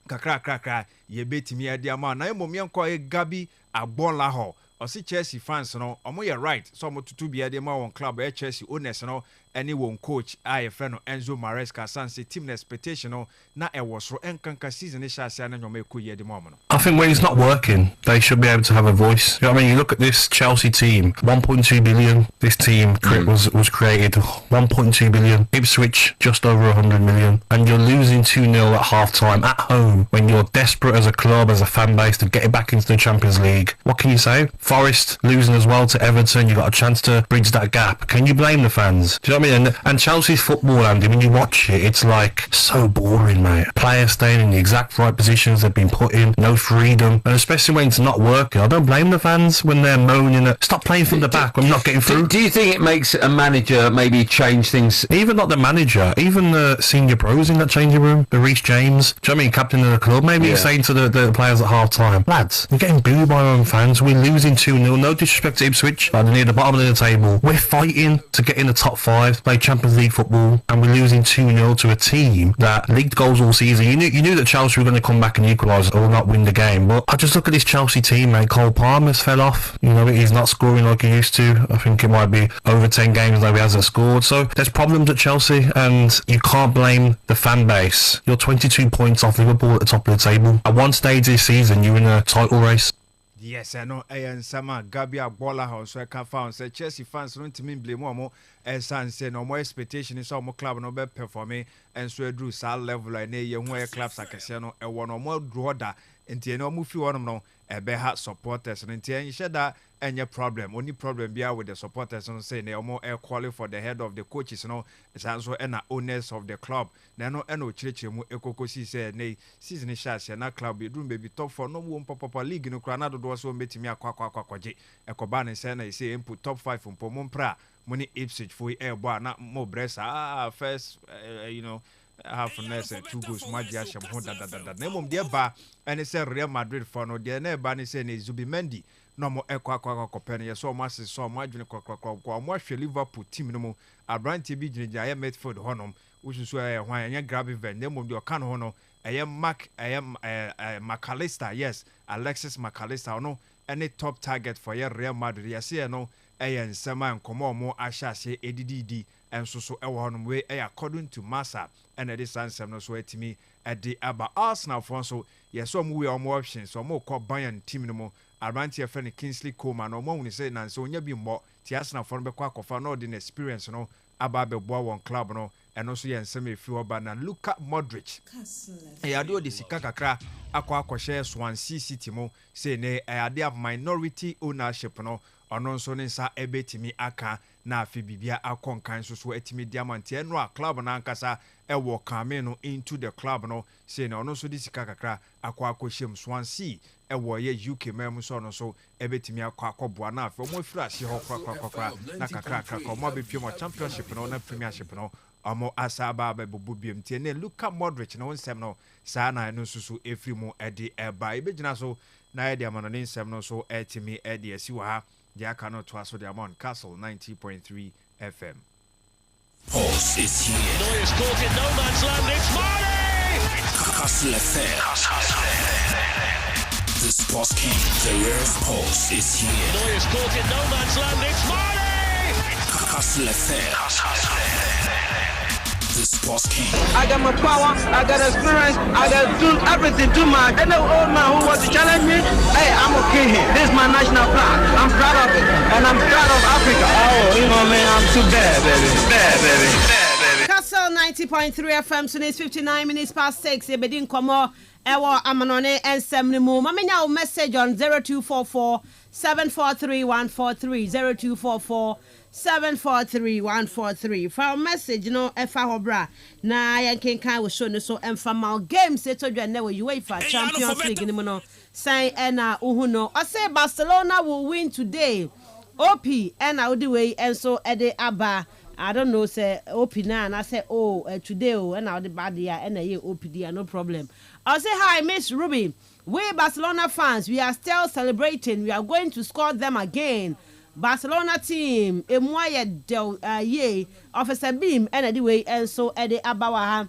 kakra yɛbɛtumi ɛde ama na mmom yɛnkɔ Gabi Agbola hɔ ɔsi Chelsea fans no ɔmo yɛ right so ɔmo tutu bia de ma wɔn club ɛyɛ Chelsea owners no ɛne wɔn coach a yɛfrɛ no Enzo Maresca sanse team expectation no na ɛwɔ soro ɛnkanka season hyɛ aseɛ na nyɔma ɛkɔ yɛ de ma ɔmo no. I think when it's not working, they should be able to have a voice. You know what I mean? You look at this Chelsea team, 1.2 billion. This team was created 1.2 billion. Ipswich just over 100 million, and you're losing 2-0 at half time at home when you're desperate as a club, as a fan base to get it back into the Champions League. What can you say? Forest losing as well to Everton. You got a chance to bridge that gap. Can you blame the fans? Do you know what I mean? And Chelsea's football, Andy, when you watch it, it's like so boring, mate. Players staying in the exact right positions they've been put in, no freedom, and especially when it's not working. I don't blame the fans when they're moaning at stop playing from the back when not getting through. Do you think it makes a manager maybe change things? Even not the manager, even the senior pros in that changing room, the Reece James, do you know what I mean, captain of the club, maybe he's saying to the players at half time, lads, we're getting booed by our own fans, we're losing 2-0, no disrespect to Ipswich, but they're near the bottom of the table. We're fighting to get in the top 5, play Champions League football, and we're losing 2-0 to a team that leaked goals all season. You knew that Chelsea were going to come back and equalise or not win the game, but I just look at this Chelsea team, mate. Cole Palmer's fell off. You know, he's not scoring like he used to. I think it might be over 10 games that he hasn't scored. So there's problems at Chelsea, and you can't blame the fan base. You're 22 points off Liverpool at the top of the table. At one stage this season, you're in a title race. Yes, I know. And some Gabi Agbola house I can found say Chelsea fans don't to me blame more as say no more expectation is all more club no be performing and so drew sal level and you where clubs like Casino and one or more draw that into no move you on no a be hard supporters and you share that and your problem only problem be with the supporters and say they are more air quality for the head of the coaches no it's also and owners of the club no church mu ekokosi say nay season shots na club be room baby top for no one papa league no crana do so metimi akwaje ekoba ne say na say input top 5 mpo mompra money Ipswich for air bar na mo bresa first you know half ness 2 goals magia sham ho da na mom de ba and say Real Madrid for no de na ba ne say na Zubimendi no mo ekwa pen ye so masse so mo adwene kwa mo hwe Liverpool team no mo Abrante bi gyinagyina ya Medford honom wususu hwan anya grab event na mom de o kan ho no McAllister, yes, Alexis McAllister no any top target for your Real Madrid yes no and Sama and Komo mo ashase ADDD and so ewa way according to Massa and this answer no so to me at the Aba Arsenal for so yes some we are more options so more call Bayern team no more Abrante friend Kingsley Coman no more when say na so nya bi more ti Arsenal for be kwa kofa no the experience no aba be boa one club no and also yen semi fi oba na Luka Modric ado de sika kakra akwa share Swansea City mo say ne ade of minority ownership no ono nso ne nsa ebetimi aka na afi bibia akonkan so etimi diamant eno a club na ankasa ewo kame no into the club no say na ono nso de sika kakra akwa hiem Swansea ewo ye UK mem so no so ebetimi akwa na afi omo fira hye ho kwa na kakra ko mo bepiem o championship no na premiership no amo asaba ba bobobiem tie ne Luka Modric no nsem no saa na no susu efri mu ede eba ebegina so na ede amano ne nsem no so etimi ede asi wa ha dia cannot to us with them on Kastle 90.3 FM. Pulse is here. Neuer's caught in no man's land. It's Marley! Kastle FM. The Sports King, the real sports is here. Neuer's caught in no man's land. It's Marty! Kastle FM. The Sports King. I got my power, I got experience, I got do everything too much. Any old man who wants to challenge me, hey, I'm okay here. This is my national flag. I'm proud of it, and I'm proud of Africa. Oh, you know, man, I'm too bad, baby. Bad, baby. Kastle 90.3 FM, so it's 59 minutes past 6. Ebedin komo ewo amanone ensem ni mu. Mamenya message on 0244 743 143 0244 743 143. For message, you know, efa hobra na yankin kan we show no so emfa mal games eto dwa na we UEFA Champions League ni mu no. Say na uhuno. I say Barcelona will win today. OP and Audi way and so ede aba. I don't know, say Opina, and I say, today, and now the bad year, and a year OPD, no problem. I'll say, hi, Miss Ruby. We Barcelona fans, we are still celebrating. We are going to score them again. Barcelona team, Emoye del ye, Officer Beam, and anyway, and so Eddie Abawaha.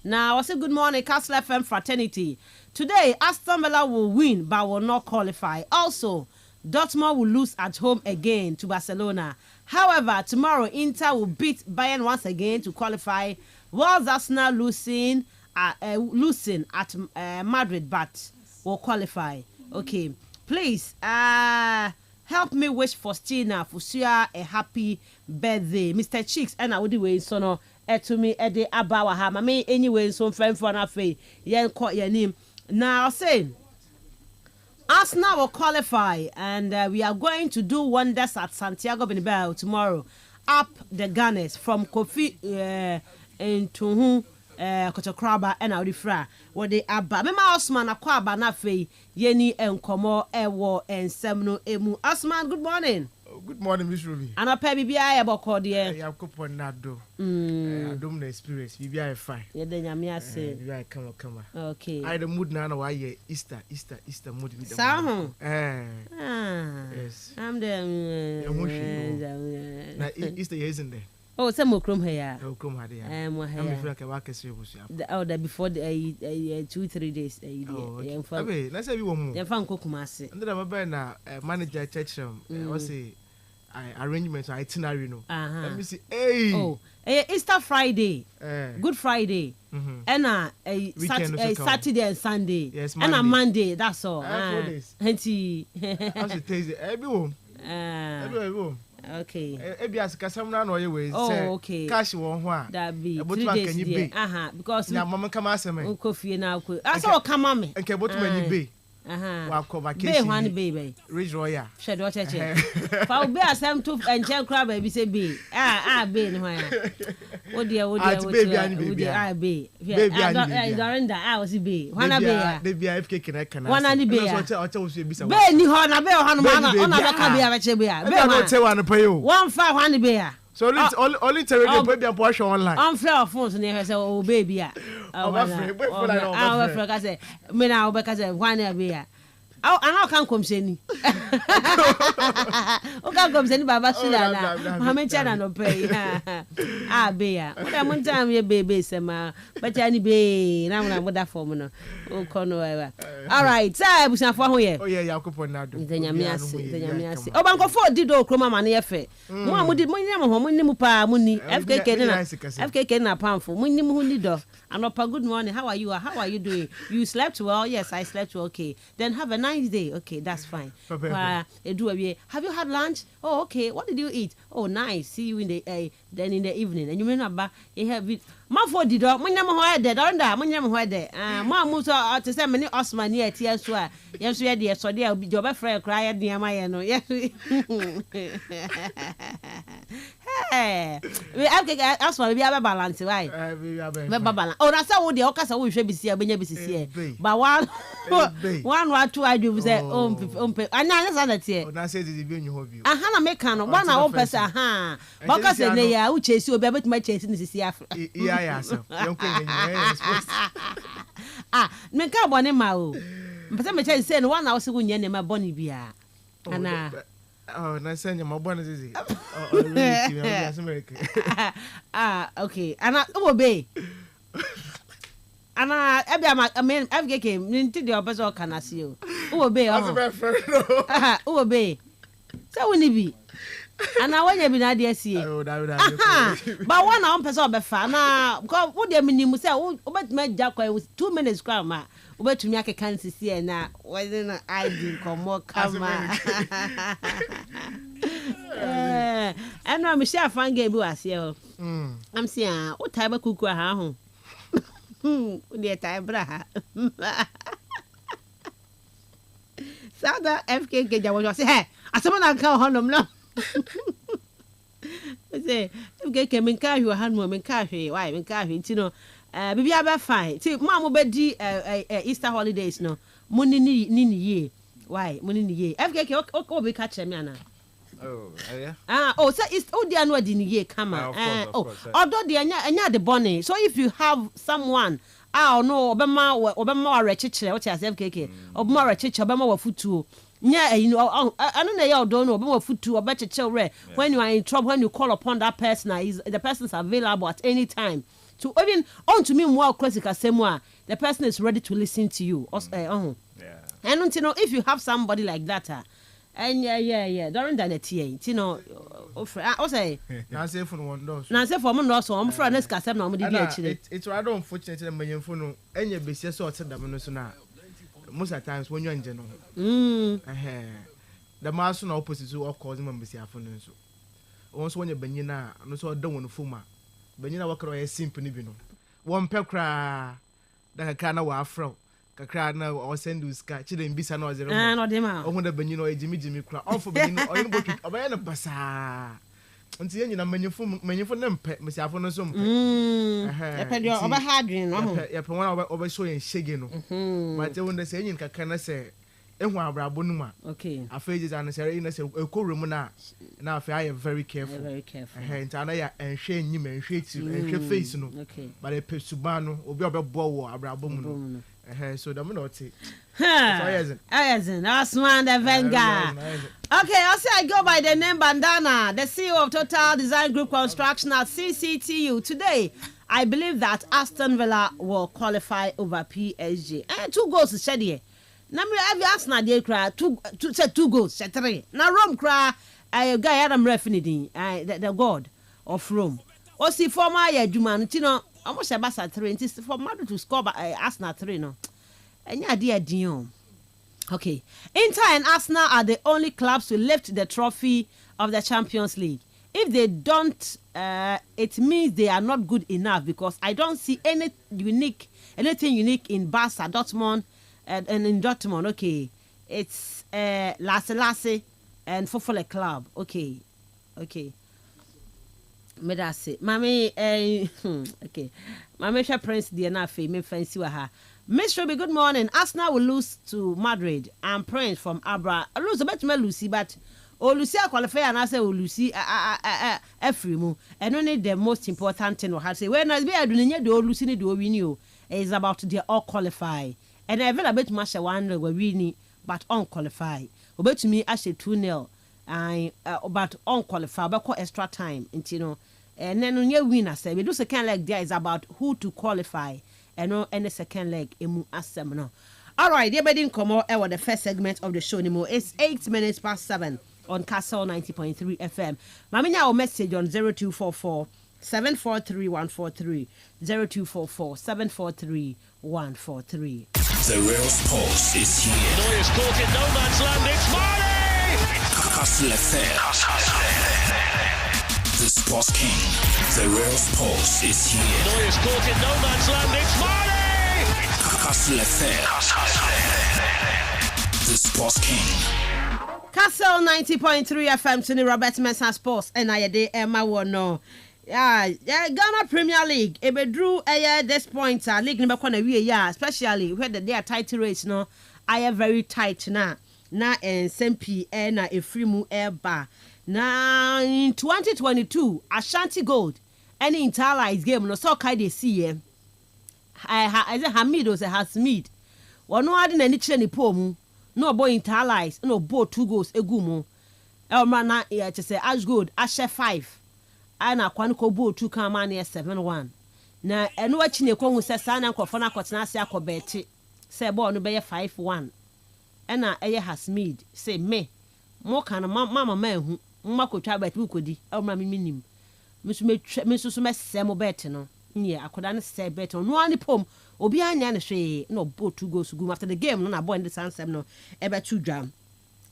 Now, I say, good morning, Kastle FM fraternity. Today, Aston Villa will win, but will not qualify. Also, Dortmund will lose at home again to Barcelona. However, tomorrow Inter will beat Bayern once again to qualify, whilst Arsenal losing at Madrid, but will qualify. Okay, please help me wish Faustina Fusia a happy birthday, Mr. Chicks, and I would do it so no to me at the Abawa Mame anyway, so friend for an affair. Yen caught your name. Now say Arsenal will qualify, and we are going to do wonders at Santiago Bernabeu tomorrow. Up the Gunners from Kofi into Kotokraba and Audifra. What they are, Mema Osman Akwaba Nafe, Yeni and Komo Ewo and Semno Emu. Osman, good morning. Good morning, Miss Ruby. And a baby BI about Cordia. I have coupon not do. I don't know experience. We are fine. Yeah, then Yamia say. We are come. Okay. I the mood now. Why Easter mood with the Sound. Yes. I'm the. Now Easter isn't there. Oh, some more chrome here. Oh, come here. I'm like a worker. Oh, that before the 2-3 days. Oh, okay. Let's say we want more. You're fan Kokumasi. And then I'm about now manager church. What's it? Arrangements, itinerary, no. Let me see. Hey. Oh, Easter Friday, Good Friday, and Saturday and Sunday, yes, and a Monday. That's all. 4 days. Henty. Everyone. Okay. Okay. Cash one. That be 3 days. Because now, Mama come ask me. Coffee now. I saw come on me. Okay, what many be? Welcome vacation. One baby. Ridge Royal. Shadow church. For be as some to and check crab baby say be. Be no why. Oh dear, baby. I don't I was be. Wanna be. Baby FK can. Wanna be. Be ni ho na be ho no man on na ka be a che be. Be no tell one pay you. 1.5 one be. So only tell you put them push online. On floor phones near say oh baby. I say me now because one be. Oh, I can't come seni. O can't come seni baba sula na. How many chana no pay? Be ya. What am time ye baby sema. But any be na na moda form no. O kono wa. All right. Say busan fo ho ye. Oh yeah, yakopon na do. Nyame ase. O banko fo di do kroma ma na ye fe. Mo amudi mo nyam ho mo nim pa mo ni. FKK na pamfo. Mo nim ho ni do. Anopa, good morning. How are you? How are you doing? You slept well? Yes, I slept well. Okay. Then have a nice day. Okay, that's fine. Have you had lunch? Oh, okay. What did you eat? Oh, nice. See you in the then in the evening. And you may not buy you have it. Ma for the dog. Mun nyam ho ede. Don't da. Mun nyam ho ede. Ma mu so to say many Osman here tia so a. Yes we dey so dey obi job frɛ kra ya dia ma ye no. Yes. Hey. We have to Osman be aba balance why? Be balance. Oh, na say wo dey o kasa wo hwɛ bisi a benya bisi here. But one or two I do say anya say na tie. Oh, na say the be nyu ho bi. Aha na make no. One na one person aha. Because say ya wo chesi obi abetuma chesi ni sisi afra. Yeah, so. Me ka bone ma o. Mpese me che say no one na wo se wo nya ne ma bone bia. Ana. Oh, na say nya ma bone sisi. Oh, really? America. Okay. Ana wo be. Ana e bia ma I mean FKK nti de obeso kana si o. obey. Obey. So we need and I want you be na dey see. But one on person be fa na because wo dey minimum say obetuma jakwa with 2 minutes crowd ma obetumi akeka nsisi na we na ID komo kama. And I'm sure fan game bi wase o. I'm saying what type of kuku ha ho. The type bra ha. Sada FKK jawo say hey asema na nka ho nom no. Say FKK men ka hwe ha no men ka hwe why men ka hwe ntino bibi aba fine ti ma mo be di Easter holidays no mo ni ye why mo ni ye FKK o be ka che me ana. Oh, yeah. So it's dia no di ni ye kama. Although the anya the bonny. So if you have someone no obema rechichire what you say FKK obema rechichire obema wa futuo nya I don't know you don't know obema futuo obechichire re when you are in trouble when you call upon that person the person is available at any time to even on to me more classical same the person is ready to listen to you and you know if you have somebody like that and yeah during that tea you know o say na say for one dos na say for mo no so I'm for next kasem na mo di actually it's rather unfortunate na manyemfo no enye besia so otedam no so na most of times when you enje no the mass no opposite to of course man besia fo no so once when you banyina no so odan won fuma banyina wakro ye simple ni bi no won pekra da ka na wa afro kakra na o send you ska chide mbisa na ozero no dey ma o hu da banyi no ejimi kra on for banyi no o yin botu obaya na basa nti yen nyina manyefo na mpe mesiafo no so mpe pedio oba hadwin no ya pe wona oba so yen shege no but e wonde se yin kakra na se ehu abrabo no ma okay afeje za na se yin na se ekorum na afi I am very careful nti ana ya enhwe nyim enhwe ti enhwe face no but e pesuba no obi obebo wo abrabo mu no so the minute. That's one the Venga. Okay, I'll say I go by the name Bandana, the CEO of Total Design Group Construction at CCTU. Today, I believe that Aston Villa will qualify over PSG. 2 goals to shed here. Now, I have Arsenal they cry 2 goals, 3. Now, Rome cry a guy Adam Refinity, the god of Rome. O see former Juman, you know. Almost a bass at 3 and for Madrid to score by Arsenal 3 no. And yeah, dear Dion. Okay. Inter and Arsenal are the only clubs to lift the trophy of the Champions League. If they don't, it means they are not good enough because I don't see anything unique in Barca, Dortmund, and in Dortmund. Okay. It's Lasse and Fofole Club. Okay. Me da say mami okay mami sha prince dey na fe me fancy wa ha Miss Ruby, good morning. Arsenal will lose to Madrid and Prince from Abra lose bet me Lucy but Lucy qualify and I say Lucy every mu and only the most important thing we have say when I be adunya do Lucy ni do win you is about they all qualify and I feel a bit much one we win but unqualified obet me as 2-0 but unqualified but extra time you know and then when you win say we do second leg there is about who to qualify and no any second leg emu asem no. All right, they been come out the first segment of the show anymore. It's 8 minutes past 7 on Kastle 90.3 FM. Mami nya message on 0244 743 143 0244 743 143. The real sports is here. Neuer's caught in no man's land. It's Marley! Kastle FM. The sports king. The real sports is here. Neuer's caught in no man's land. It's Marley! Kastle FM. The sports king. Kastle 90.3 FM to the Robert Mensag Sports and I de Emma Wono. Yeah, Ghana Premier League. Ebe drew this point league number 1 especially where they are title race no. I am very tight now. Na and SMP na Efrimu Eba. Now in 2022, Ashanti Gold any interlies game no so kai they see I say Hamid or say Hasmid. One no adding any cheni pomu. No boy interlies no both 2 goals egumo. Elmana just say Ash Gold Ashe 5. Ana kwanko bo 2 kama near 7-1. Na enu achi ne ko hu se sana nkofo na kotena se akobeti. Se ball no be 5-1. ɛna ɛyɛ Hasmid say me mo kana mama man hu mma kotwa bet bu kodi awma me minim me so mesɛ mo bet no nye akoda ne sɛ bet no ani pom obi anya ne hwe no bo 2 goals gu after the game no na boy in the sansem no ebe 2 dram.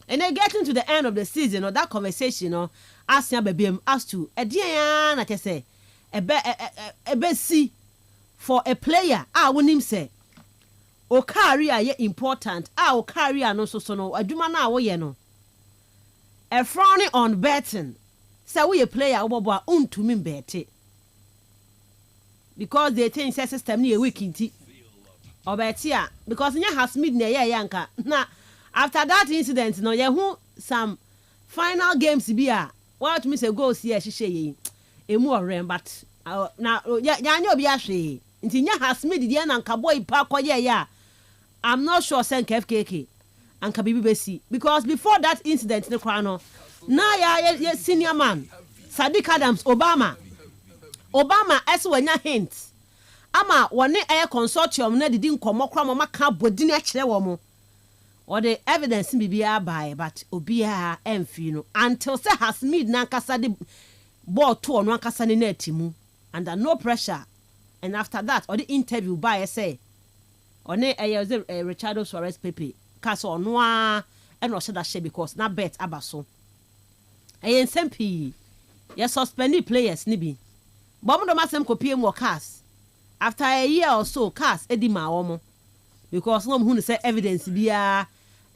And then getting to the end of the season, that conversation, asking baby as to a dear na say ebe see for a player. I wouldn't him say, o career ye important. O career no so no. Aduma na wo ye no. A frowning on betting. Say we a player obobo untumi bet. Because they think system ni a week inti. Obetia because nya has mid na ye yanka na. After that incident, no, you who some final games be what me say go see she emu orem but now ya obi ahwe nti nya has made the na nka boy pa koye ya I'm not sure sen FKK and kabibi besi because before that incident the kwano na ya senior man Sadiq Adams Obama eso wanya hint ama wone air consortium na didi nkomo kra mo maka bodini a kire wo mo or the evidence bibia by but obia emfi no until say has made nankasa the ball to on nankasa ne netimu under no pressure and after that or the interview by say on Richardo Suarez Pepe Kastle no and also that because na bet abaso ayen sempi ya suspended players ni bi bomo do masem kopie mo cast after a year or so cast edi ma omo because no who say evidence bia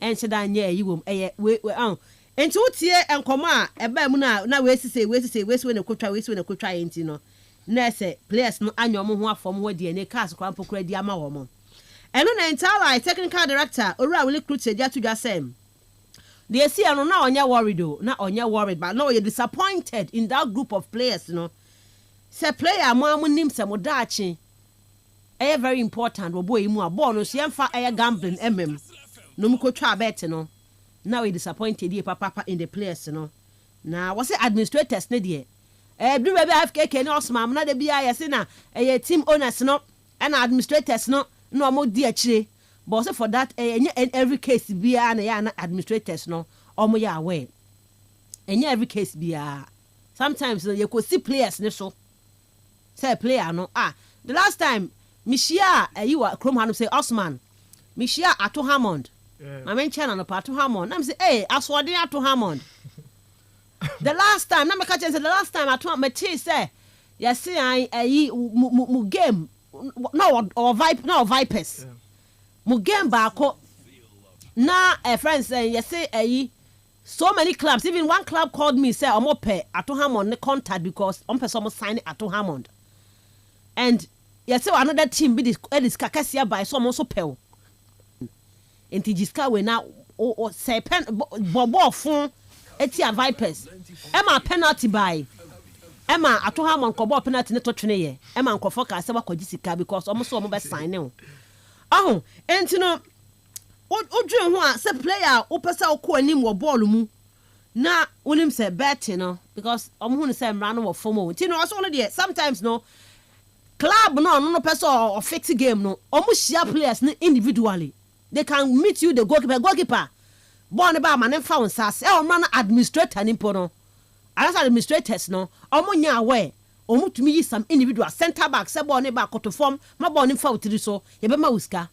enche da nya yi wom we enti utie enkoma a eba mu na we sise we ne kotwa enti no na say players no anyo mo ho afom ho de ne cast krampo kra di ama wo mo eno na entire technical director owura will recruit eja to jasem they see no na onya worried but no you disappointed in that group of players no say player mo amunim se mo daachi very important wo boy mu a ball no so yemfa gambling no mu kotwa bet no now we disappointed here papa in the players no na was it administrators ne de do baby FKK no osman na de bia yes na team owners no and administrators no mo di akire but so for that every case bia na ya na administrators no omo ya aware every case bia sometimes you could see players ne so say player no the last time Mishia you were Chrome Hanu say Osman Mishia Ato Hammond my main channel no Ato Hammond I'm say hey aswadi Ato Hammond the last time na me catch say the last time Ato me say you see mu game no Vipers mu game baako na friends say you say so many clubs even one club called me say omo pe Ato Hammond ne contact because on person mo sign Ato Hammond and yes, another team be this kakasia by some also pel. Enti jiska we na o say pen bobo fun etia Vipers. Emma penalty by. Emma Ato Hammond ko ball penalty ne to twene ye. Emma nkofo ka se wakwaji sika because almost so mo be sign ne. Enti no odwen ho a say player o pesa o ko anim wo ball mu. Na wonim say bet no because omo hu say mra no wo form o. Enti no also no there sometimes no club no person or fix game no almost share players individually they can meet you the goalkeeper born ba man fa on sas man administrator ni no as administrators no omunya aware omutumi yi some individual center back se born ba koto form ma born fa utiri so ye be ma uska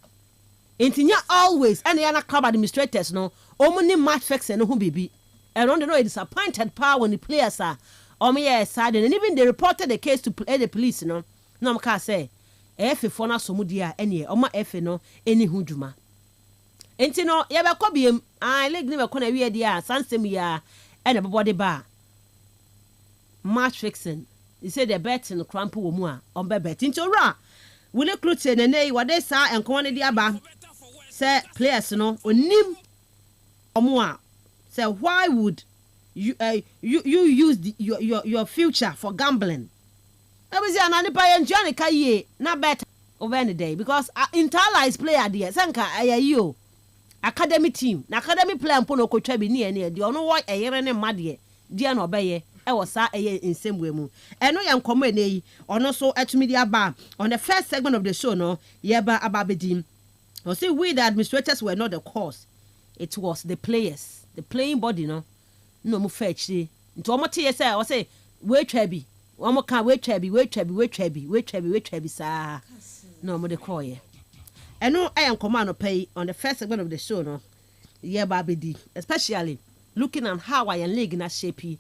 entinya always and ya na club administrators no omuni match fix no hu bibi and on the no disappointed power when the players are sad and even they reported the case to the police no no ka say efe fo na somudi a ene o ma efe no eni hu dwuma enti no ye be kɔ biem league ne be kɔ na wie dia sansem ya ene bobode ba match fixing he said the bet in cramp wo mu a on be bet enti ora we recruit ne nei wade sa enko ne dia ba say players no onim omo a say why would you use your future for gambling. I was an anipay Johnny Kaye, not better over any day because internalized player dear Sanka you academy team, academy player Pono Kochabi near the ono what a year and a madie, dear no baye, I was sa a year in same way moon. And no young comedy or no so at media bar on the first segment of the show no, yeba ababedim. Or see we the administrators were not the cause. it was the players, the playing body, no mo fetch it. Into omo tie say I say wait trebi. Omo can wait trebi sa. No mo de call ye. And no I am command pay on the first segment of the show no. Yeah babidi, especially looking at how I am league in a shape.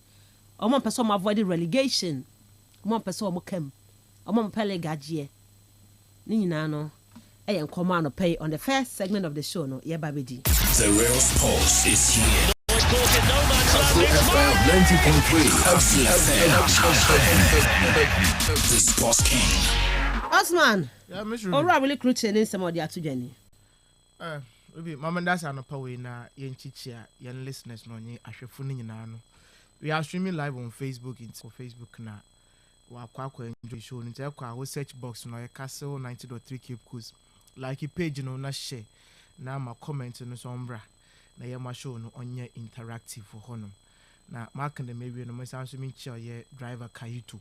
Omo person avoid relegation. Omo person omo kem. Omo pele gadie. Ni nyina no I am command pay on the first segment of the show no. Yeah babidi. The real sports is here. Kastle FM 90.3. Kastle FM. The Sports King. Osman. Yeah, Miss Ora really recruiting in some of the atujani. Maybe mama that's an power na yen chichia yen listeners no nye ahwefo ni nyina no. We are streaming live on Facebook into Facebook na wa kwa enjoy show ni te kwa search box no Kastle 90.3 Cape Coast. Like page no na share na ma comment no so mbra. Na ye ma show no onye interactive for hono na mark and maybe no me sound so me chill ye driver Kayutu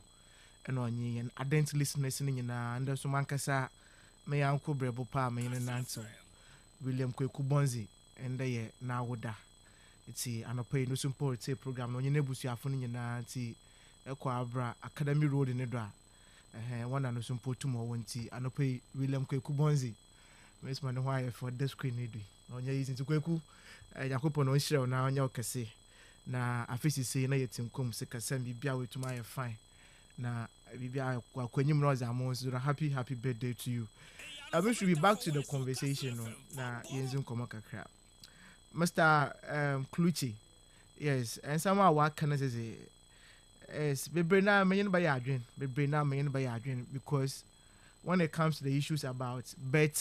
and onye yen adent listeners ni nyina and so man kasa me yanko brebo pa me yen nanto William Kweku Bonzi and ye na woda iti anopa no support say program no onye nebusuafo ni nyina ti ekwa abra academy road ni do a one no support to mo wonti anopa William Kweku Bonzi Miss man why for the screen ni do onye using to Kweku Yakopo no nhyira na onye okese na afisi say na yetinkom se kasam bibia wetuma ye fine na bibia akwanyim no zamo so happy birthday to you. We should be back to the conversation na yenzum komo kakra. Mr. Kluchi, yes, and somehow what can I say? Yes, bebre na menyen ba ya adwen because when it comes to the issues about bet